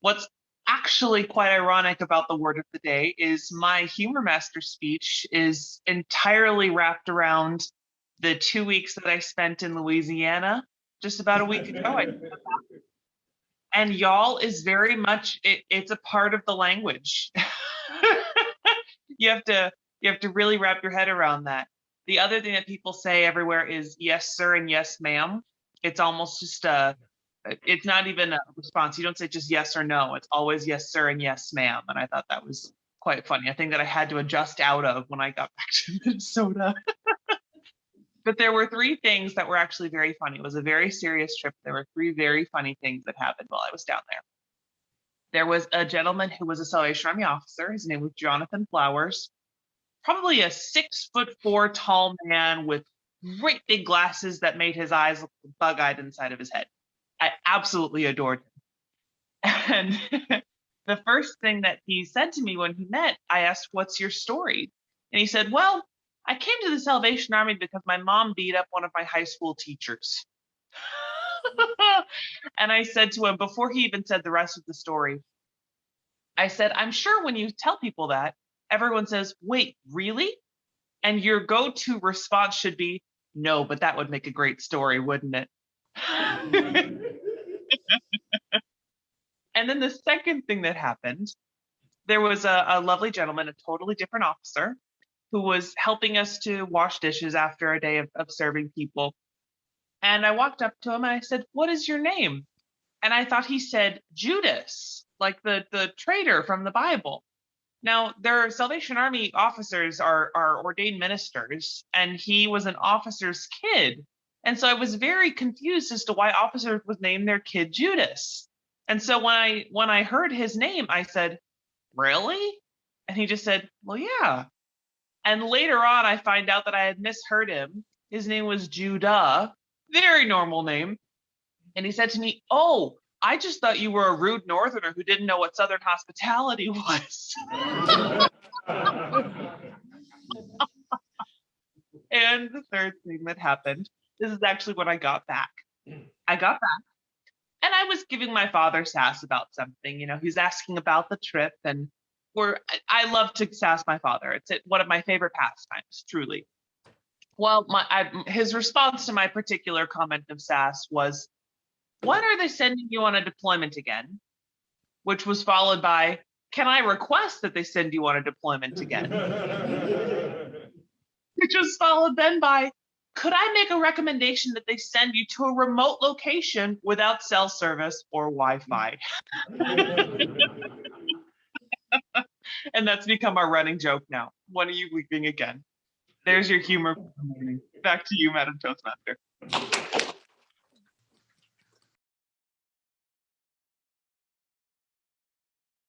What's actually quite ironic about the word of the day is my humor master speech is entirely wrapped around the 2 weeks that I spent in Louisiana just about a week ago. And y'all is very much it's a part of the language. you have to you have to really wrap your head around that. The other thing that people say everywhere is yes sir and yes ma'am. It's almost just it's not even a response. You don't say just yes or no. It's always yes sir and yes ma'am. And I thought that was quite funny. I think that I had to adjust out of when I got back to Minnesota. But there were three things that were actually very funny. It was a very serious trip. There were three very funny things that happened while I was down there. There was a gentleman who was a Salvation Army officer. His name was Jonathan Flowers, probably a 6'4" tall man with great big glasses that made his eyes look bug-eyed inside of his head. I absolutely adored him. And the first thing that he said to me when he met, I asked, "What's your story?" And he said, "Well, I came to the Salvation Army because my mom beat up one of my high school teachers." And I said to him, before he even said the rest of the story, I said, "I'm sure when you tell people that, everyone says, 'Wait, really?' And your go-to response should be, 'No, but that would make a great story, wouldn't it?'" And then the second thing that happened, there was a lovely gentleman, a totally different officer, who was helping us to wash dishes after a day of serving people. And I walked up to him and I said, "What is your name?" And I thought he said Judas, like the traitor from the Bible. Now, their Salvation Army officers are ordained ministers, and he was an officer's kid. And so I was very confused as to why officers would name their kid Judas. And so when I heard his name, I said, "Really?" And he just said, "Well, yeah." And later on, I find out that I had misheard him. His name was Judah, very normal name. And he said to me, "Oh, I just thought you were a rude northerner who didn't know what Southern hospitality was." And the third thing that happened, this is actually when I got back. I got back and I was giving my father sass about something. He's asking about the trip, and I love to sass my father. It's one of my favorite pastimes, truly. Well, his response to my particular comment of sass was, "When are they sending you on a deployment again?" Which was followed by, "Can I request that they send you on a deployment again?" Which was followed then by, "Could I make a recommendation that they send you to a remote location without cell service or Wi-Fi?" And that's become our running joke now. When are you leaving again? There's your humor for the morning. Back to you, Madam Toastmaster.